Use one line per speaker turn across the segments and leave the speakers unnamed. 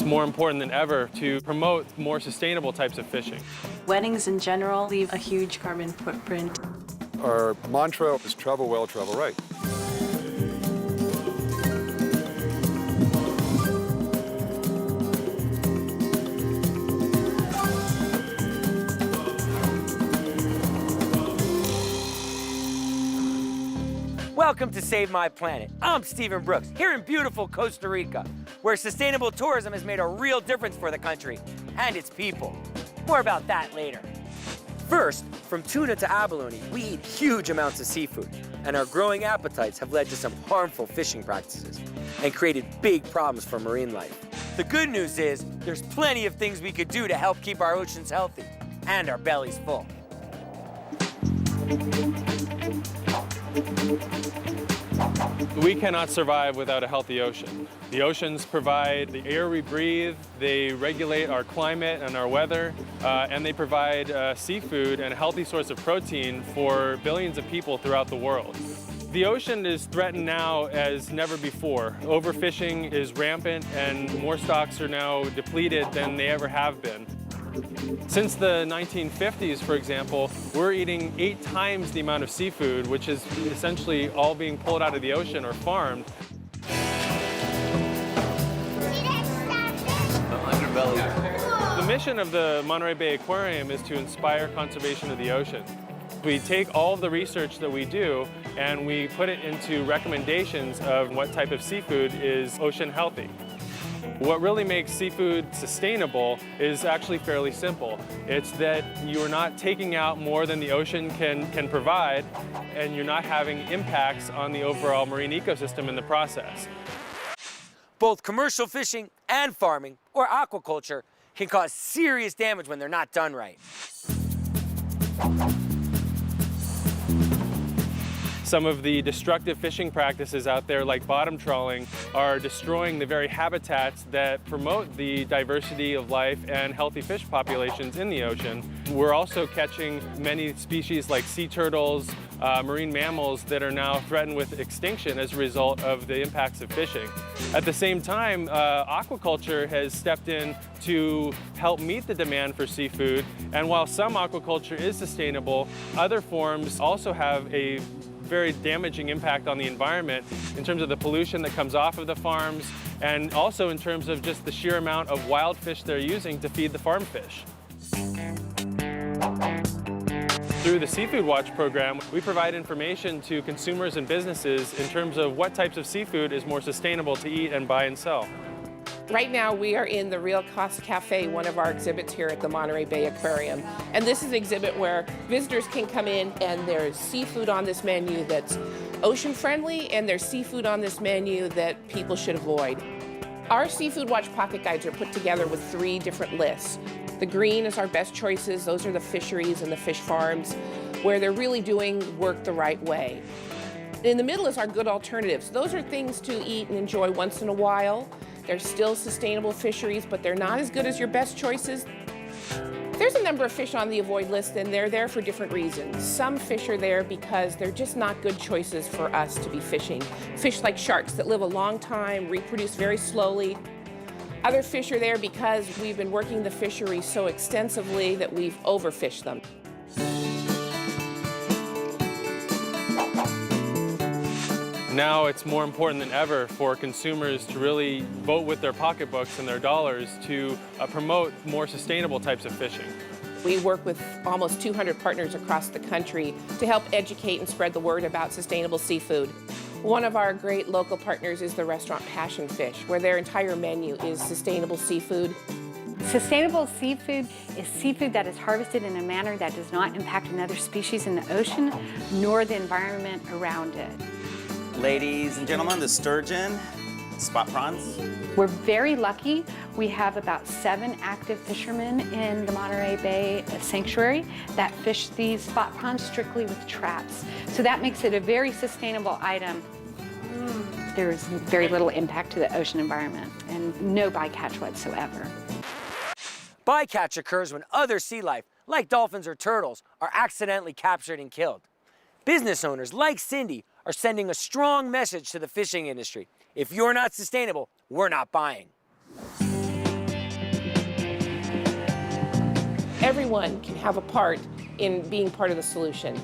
more important than ever to promote more sustainable types of fishing.
Weddings in general leave a huge carbon footprint.
Our mantra is travel well, travel right.
Welcome to Save My Planet. I'm Stephen Brooks, here in beautiful Costa Rica, where sustainable tourism has made a real difference for the country and its people. More about that later. First, from tuna to abalone, we eat huge amounts of seafood, and our growing appetites have led to some harmful fishing practices and created big problems for marine life. The good news is there's plenty of things we could do to help keep our oceans healthy and our bellies full.
We cannot survive without a healthy ocean. The oceans provide the air we breathe, they regulate our climate and our weather, and they provide seafood and a healthy source of protein for billions of people throughout the world. The ocean is threatened now as never before. Overfishing is rampant and more stocks are now depleted than they ever have been. Since the 1950s, for example, we're eating 8 times the amount of seafood, which is essentially all being pulled out of the ocean or farmed. The mission of the Monterey Bay Aquarium is to inspire conservation of the ocean. We take all of the research that we do and we put it into recommendations of what type of seafood is ocean healthy. What really makes seafood sustainable is actually fairly simple. It's that you're not taking out more than the ocean can provide, and you're not having impacts on the overall marine ecosystem in the process.
Both commercial fishing and farming, or aquaculture, can cause serious damage when they're not done right.
Some of the destructive fishing practices out there, like bottom trawling, are destroying the very habitats that promote the diversity of life and healthy fish populations in the ocean. We're also catching many species like sea turtles, marine mammals that are now threatened with extinction as a result of the impacts of fishing. At the same time, aquaculture has stepped in to help meet the demand for seafood, and while some aquaculture is sustainable, other forms also have a very damaging impact on the environment in terms of the pollution that comes off of the farms and also in terms of just the sheer amount of wild fish they're using to feed the farm fish. Through the Seafood Watch program, we provide information to consumers and businesses in terms of what types of seafood is more sustainable to eat and buy and sell.
Right now, we are in the Real Costa Cafe, one of our exhibits here at the Monterey Bay Aquarium. And this is an exhibit where visitors can come in and there's seafood on this menu that's ocean friendly, and there's seafood on this menu that people should avoid. Our Seafood Watch pocket guides are put together with 3 different lists. The green is our best choices. Those are the fisheries and the fish farms where they're really doing work the right way. In the middle is our good alternatives. Those are things to eat and enjoy once in a while. They're still sustainable fisheries, but they're not as good as your best choices. There's a number of fish on the avoid list, and they're there for different reasons. Some fish are there because they're just not good choices for us to be fishing. Fish like sharks that live a long time, reproduce very slowly. Other fish are there because we've been working the fishery so extensively that we've overfished them.
Now it's more important than ever for consumers to really vote with their pocketbooks and their dollars to promote more sustainable types of fishing.
We work with almost 200 partners across the country to help educate and spread the word about sustainable seafood. One of our great local partners is the restaurant Passion Fish, where their entire menu is sustainable seafood.
Sustainable seafood is seafood that is harvested in a manner that does not impact another species in the ocean, nor the environment around it.
Ladies and gentlemen, the sturgeon, spot prawns.
We're very lucky. We have about 7 active fishermen in the Monterey Bay Sanctuary that fish these spot prawns strictly with traps. So that makes it a very sustainable item. There's very little impact to the ocean environment and no bycatch whatsoever.
Bycatch occurs when other sea life, like dolphins or turtles, are accidentally captured and killed. Business owners like Cindy are sending a strong message to the fishing industry. If you're not sustainable, we're not buying.
Everyone can have a part in being part of the solution.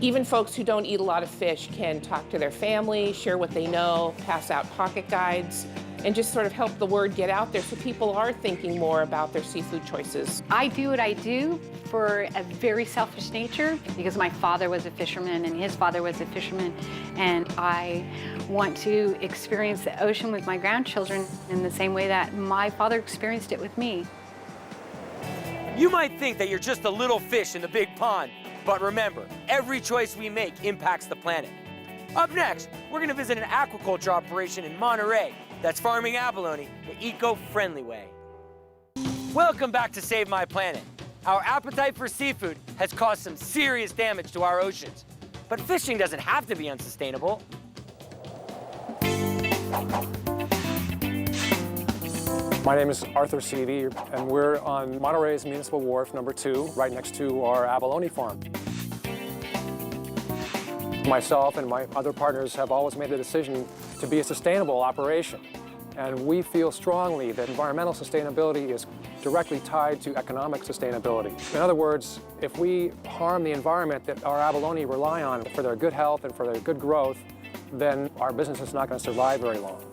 Even folks who don't eat a lot of fish can talk to their family, share what they know, pass out pocket guides, and just sort of help the word get out there so people are thinking more about their seafood choices.
I do what I do for a very selfish nature because my father was a fisherman and his father was a fisherman, and I want to experience the ocean with my grandchildren in the same way that my father experienced it with me.
You might think that you're just a little fish in the big pond, but remember, every choice we make impacts the planet. Up next, we're gonna visit an aquaculture operation in Monterey that's farming abalone the eco-friendly way. Welcome back to Save My Planet. Our appetite for seafood has caused some serious damage to our oceans, but fishing doesn't have to be unsustainable.
My name is Arthur Seavey, and we're on Monterey's Municipal Wharf number 2, right next to our abalone farm. Myself and my other partners have always made the decision to be a sustainable operation, and we feel strongly that environmental sustainability is directly tied to economic sustainability. In other words, if we harm the environment that our abalone rely on for their good health and for their good growth, then our business is not going to survive very long.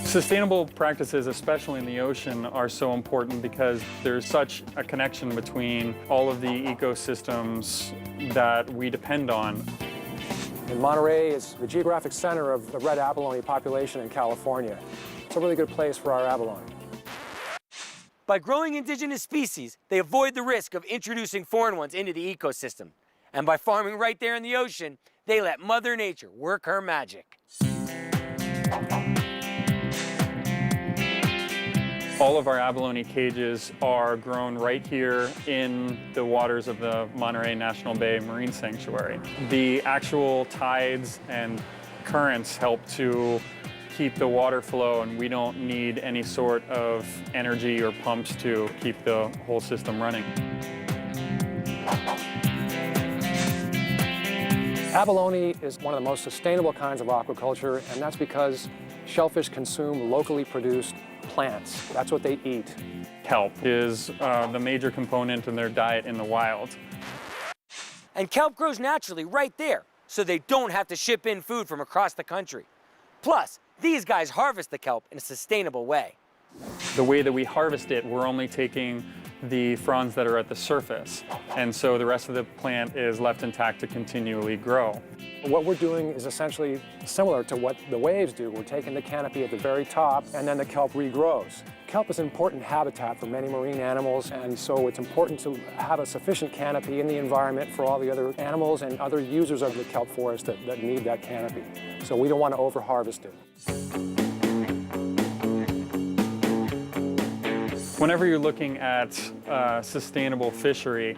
Sustainable practices, especially in the ocean, are so important because there's such a connection between all of the ecosystems that we depend on.
And Monterey is the geographic center of the red abalone population in California. It's a really good place for our abalone.
By growing indigenous species, they avoid the risk of introducing foreign ones into the ecosystem. And by farming right there in the ocean, they let Mother Nature work her magic.
All of our abalone cages are grown right here in the waters of the Monterey National Bay Marine Sanctuary. The actual tides and currents help to keep the water flow, and we don't need any sort of energy or pumps to keep the whole system running.
Abalone is one of the most sustainable kinds of aquaculture, and that's because shellfish consume locally produced plants. That's what they eat.
Kelp is the major component in their diet in the wild.
And kelp grows naturally right there, so they don't have to ship in food from across the country. Plus, these guys harvest the kelp in a sustainable way.
The way that we harvest it, we're only taking the fronds that are at the surface, and so the rest of the plant is left intact to continually grow.
What we're doing is essentially similar to what the waves do. We're taking the canopy at the very top, and then the kelp regrows. Kelp is an important habitat for many marine animals, and so it's important to have a sufficient canopy in the environment for all the other animals and other users of the kelp forest that need that canopy. So we don't want to over-harvest it.
Whenever you're looking at sustainable fishery,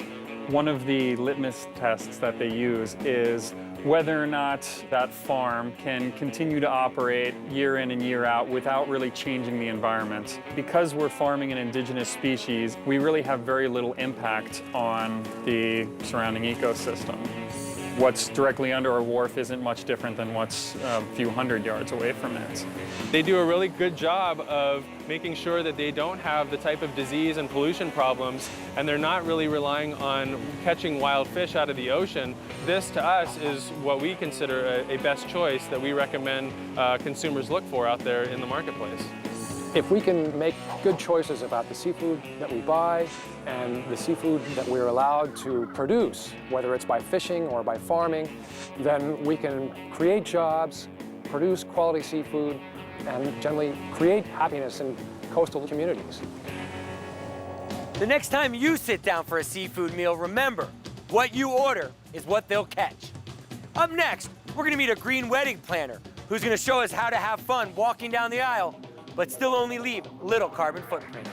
one of the litmus tests that they use is whether or not that farm can continue to operate year in and year out without really changing the environment. Because we're farming an indigenous species, we really have very little impact on the surrounding ecosystem. What's directly under our wharf isn't much different than what's a few hundred yards away from it. They do a really good job of making sure that they don't have the type of disease and pollution problems, and they're not really relying on catching wild fish out of the ocean. This, to us, is what we consider a best choice that we recommend consumers look for out there in the marketplace.
If we can make good choices about the seafood that we buy and the seafood that we're allowed to produce, whether it's by fishing or by farming, then we can create jobs, produce quality seafood, and generally create happiness in coastal communities.
The next time you sit down for a seafood meal, remember, what you order is what they'll catch. Up next, we're gonna meet a green wedding planner who's gonna show us how to have fun walking down the aisle but still only leave little carbon footprints.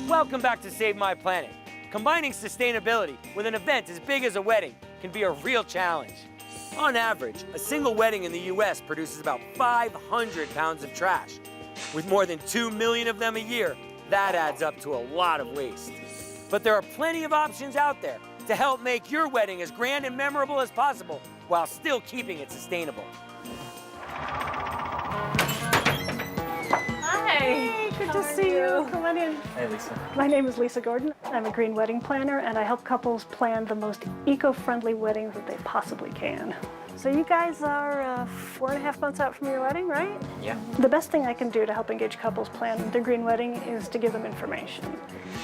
Welcome back to Save My Planet. Combining sustainability with an event as big as a wedding can be a real challenge. On average, a single wedding in the US produces about 500 pounds of trash. With more than 2 million of them a year, that adds up to a lot of waste. But there are plenty of options out there to help make your wedding as grand and memorable as possible while still keeping it sustainable.
Hey, good to see you.
come on in.
Hey, Lisa.
My name is Lisa Gordon. I'm a green wedding planner, and I help couples plan the most eco-friendly weddings that they possibly can. So you guys are 4.5 months out from your wedding, right?
Yeah.
The best thing I can do to help engage couples plan their green wedding is to give them information,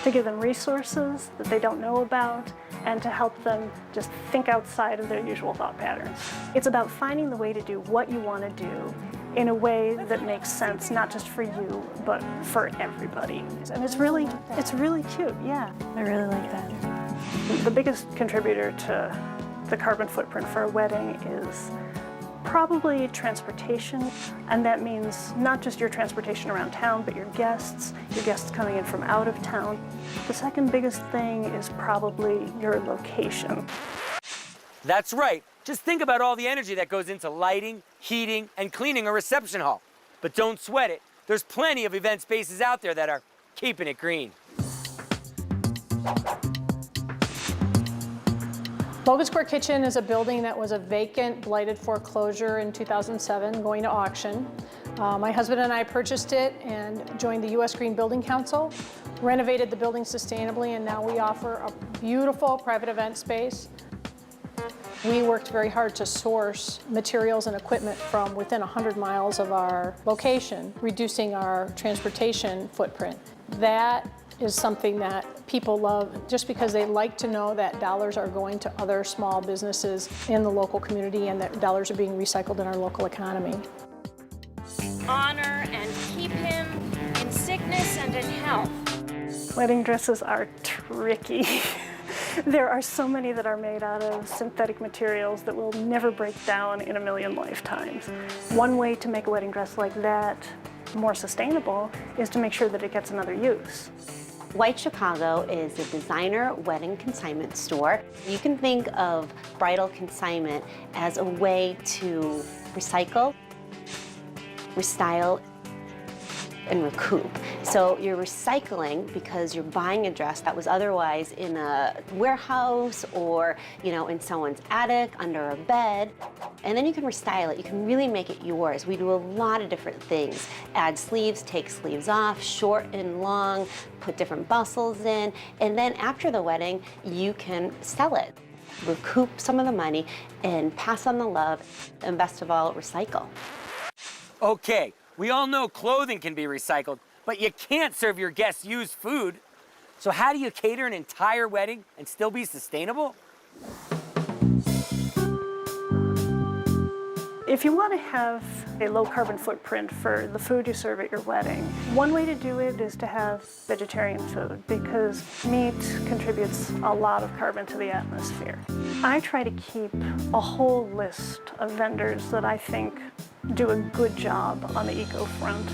to give them resources that they don't know about, and to help them just think outside of their usual thought patterns. It's about finding the way to do what you want to do in a way that makes sense, not just for you, but for everybody. And it's really cute, yeah.
I really like that.
The biggest contributor to the carbon footprint for a wedding is probably transportation, and that means not just your transportation around town, but your guests coming in from out of town. The second biggest thing is probably your location.
That's right. Just think about all the energy that goes into lighting, heating, and cleaning a reception hall. But don't sweat it. There's plenty of event spaces out there that are keeping it green.
Logan Square Kitchen is a building that was a vacant, blighted foreclosure in 2007, going to auction. My husband and I purchased it and joined the U.S. Green Building Council, renovated the building sustainably, and now we offer a beautiful private event space. We worked very hard to source materials and equipment from within 100 miles of our location, reducing our transportation footprint. That is something that people love just because they like to know that dollars are going to other small businesses in the local community and that dollars are being recycled in our local economy.
Honor and keep him in sickness and in health.
Wedding dresses are tricky. There are so many that are made out of synthetic materials that will never break down in a million lifetimes. One way to make a wedding dress like that more sustainable is to make sure that it gets another use.
White Chicago is a designer wedding consignment store. You can think of bridal consignment as a way to recycle, restyle, and recoup. So you're recycling because you're buying a dress that was otherwise in a warehouse or, in someone's attic, under a bed, and then you can restyle it. You can really make it yours. We do a lot of different things. Add sleeves, take sleeves off, short and long, put different bustles in, and then after the wedding, you can sell it, recoup some of the money, and pass on the love, and best of all, recycle.
Okay, we all know clothing can be recycled, but you can't serve your guests used food. So how do you cater an entire wedding and still be sustainable?
If you want to have a low carbon footprint for the food you serve at your wedding, one way to do it is to have vegetarian food because meat contributes a lot of carbon to the atmosphere. I try to keep a whole list of vendors that I think do a good job on the eco front.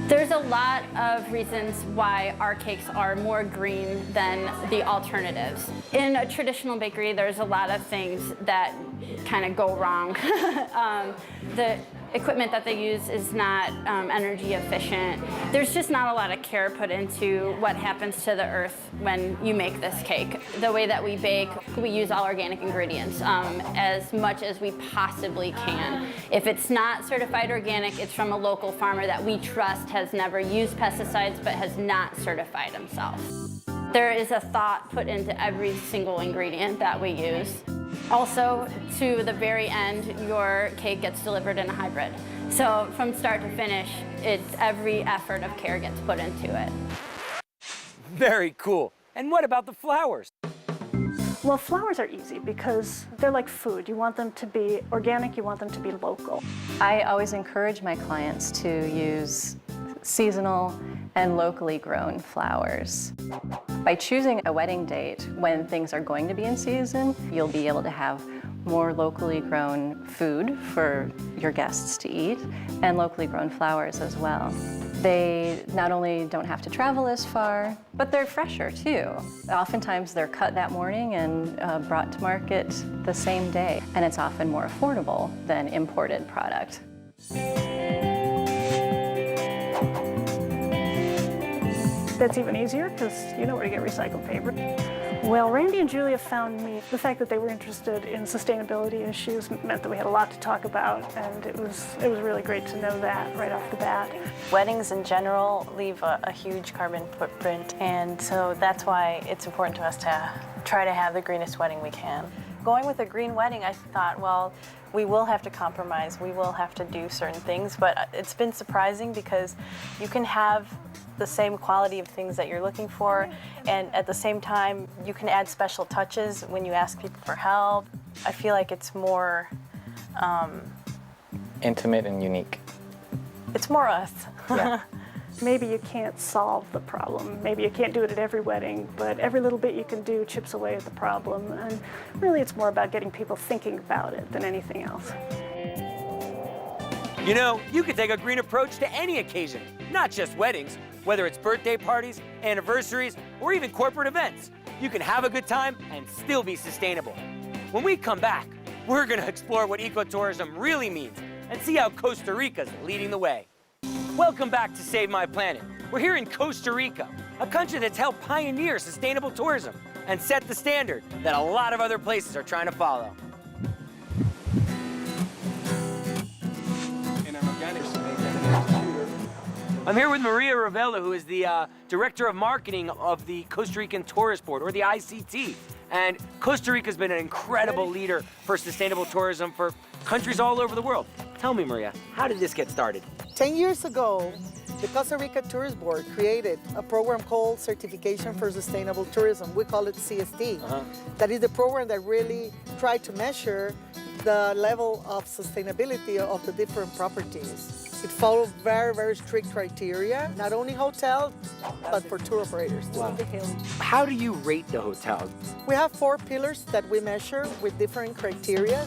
There's a lot of reasons why our cakes are more green than the alternatives. In a traditional bakery, there's a lot of things that kind of go wrong. The equipment that they use is not energy efficient. There's just not a lot of care put into what happens to the earth when you make this cake. The way that we bake, we use all organic ingredients as much as we possibly can. If it's not certified organic, it's from a local farmer that we trust has never used pesticides but has not certified himself. There is a thought put into every single ingredient that we use. Also, to the very end, your cake gets delivered in a hybrid. So from start to finish, every effort of care gets put into it.
Very cool. And what about the flowers?
Well, flowers are easy because they're like food. You want them to be organic, you want them to be local.
I always encourage my clients to use seasonal and locally grown flowers. By choosing a wedding date when things are going to be in season, you'll be able to have more locally grown food for your guests to eat and locally grown flowers as well. They not only don't have to travel as far, but they're fresher too. Oftentimes they're cut that morning and brought to market the same day, and it's often more affordable than imported product.
That's even easier because you know where to get recycled paper. Well, Randy and Julia found me. The fact that they were interested in sustainability issues meant that we had a lot to talk about, and it was really great to know that right off the bat.
Weddings in general leave a huge carbon footprint, and so that's why it's important to us to try to have the greenest wedding we can. Going with a green wedding, I thought, well, we will have to compromise, we will have to do certain things, but it's been surprising because you can have the same quality of things that you're looking for, and at the same time, you can add special touches when you ask people for help. I feel like it's more
intimate and unique.
It's more us.
Yeah.
Maybe you can't solve the problem. Maybe you can't do it at every wedding, but every little bit you can do chips away at the problem. And really, it's more about getting people thinking about it than anything else.
You know, you can take a green approach to any occasion, not just weddings. Whether it's birthday parties, anniversaries, or even corporate events, you can have a good time and still be sustainable. When we come back, we're gonna explore what ecotourism really means and see how Costa Rica's leading the way. Welcome back to Save My Planet. We're here in Costa Rica, a country that's helped pioneer sustainable tourism and set the standard that a lot of other places are trying to follow. I'm here with Maria Ravella, who is the Director of Marketing of the Costa Rican Tourist Board, or the ICT. And Costa Rica's been an incredible leader for sustainable tourism for countries all over the world. Tell me, Maria, how did this get started?
10 years ago, the Costa Rica Tourist Board created a program called Certification for Sustainable Tourism. We call it CST. That is the program that really tried to measure the level of sustainability of the different properties. It followed very, very strict criteria, not only hotels, but for tour operators.
Wow. How do you rate the hotels?
We have 4 pillars that we measure with different criteria.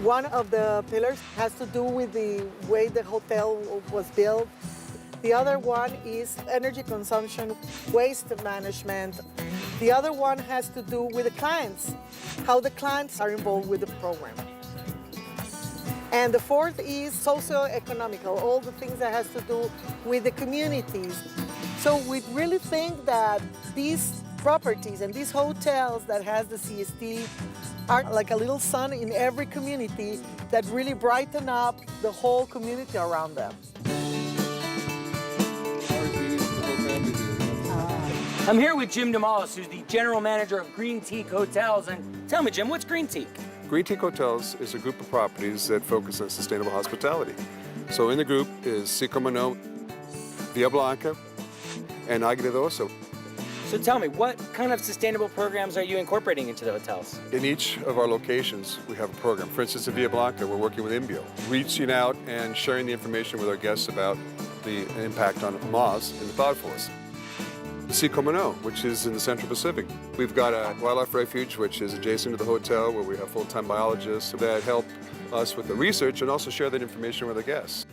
One of the pillars has to do with the way the hotel was built. The other one is energy consumption, waste management. The other one has to do with the clients, how the clients are involved with the program. And the fourth is socio-economical, all the things that has to do with the communities. So we really think that these properties and these hotels that has the CST are like a little sun in every community that really brighten up the whole community around them.
I'm here with Jim Damalis, who's the General Manager of Green Teak Hotels. And tell me, Jim, what's Green Teak?
Green Teak Hotels is a group of properties that focus on sustainable hospitality. So in the group is Sicamano, Villa Blanca, and Águila de Oso.
So tell me, what kind of sustainable programs are you incorporating into the hotels?
In each of our locations, we have a program. For instance, in Villa Blanca, we're working with Imbio, reaching out and sharing the information with our guests about the impact on moths in the cloud forest. Sicamano, which is in the Central Pacific. We've got a wildlife refuge, which is adjacent to the hotel, where we have full-time biologists that help us with the research and also share that information with our guests.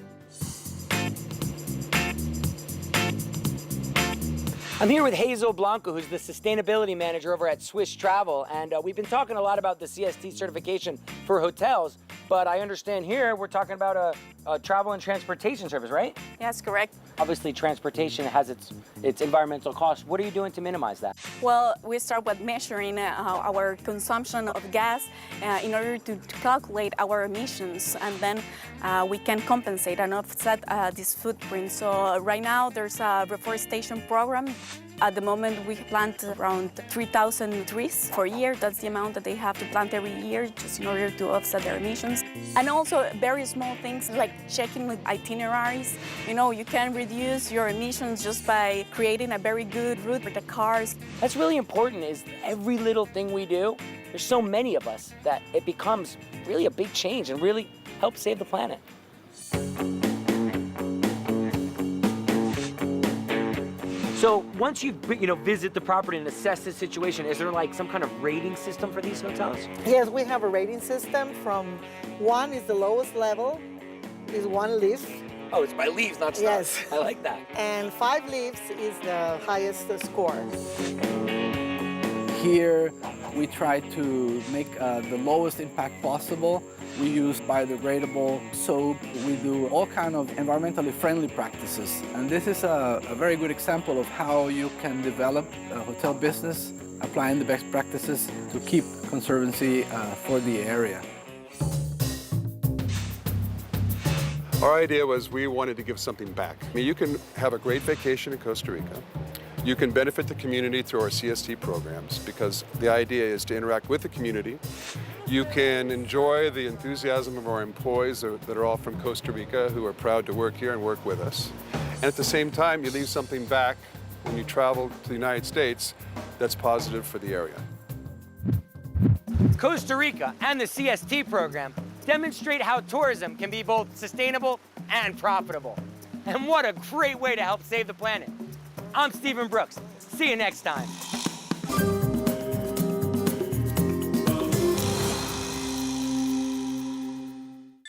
I'm here with Hazel Blanco, who's the Sustainability Manager over at Swiss Travel, and we've been talking a lot about the CST certification for hotels, but I understand here we're talking about a travel and transportation service, right?
Yes, correct.
Obviously, transportation has its environmental costs. What are you doing to minimize that?
Well, we start with measuring our consumption of gas in order to calculate our emissions, and then we can compensate and offset this footprint. So right now, there's a reforestation program. At the moment, we plant around 3,000 trees for a year. That's the amount that they have to plant every year just in order to offset their emissions. And also very small things like checking with itineraries. You know, you can reduce your emissions just by creating a very good route for the cars.
That's really important, is every little thing we do, there's so many of us that it becomes really a big change and really helps save the planet. So once you visit the property and assess the situation, is there like some kind of rating system for these hotels?
Yes, we have a rating system. From 1 is the lowest level, is 1 leaf.
Oh, it's by leaves, not stars.
Yes.
I like that.
And 5 leaves is the highest score.
Here, we try to make the lowest impact possible
We use biodegradable soap. We do all kind of environmentally friendly practices. And this is a very good example of how you can develop a hotel business, applying the best practices to keep conservancy for the area.
Our idea was we wanted to give something back. I mean, you can have a great vacation in Costa Rica. You can benefit the community through our CST programs because the idea is to interact with the community. You can enjoy the enthusiasm of our employees that are all from Costa Rica who are proud to work here and work with us. And at the same time, you leave something back when you travel to the United States that's positive for the area.
Costa Rica and the CST program demonstrate how tourism can be both sustainable and profitable. And what a great way to help save the planet. I'm Stephen Brooks. See you next time.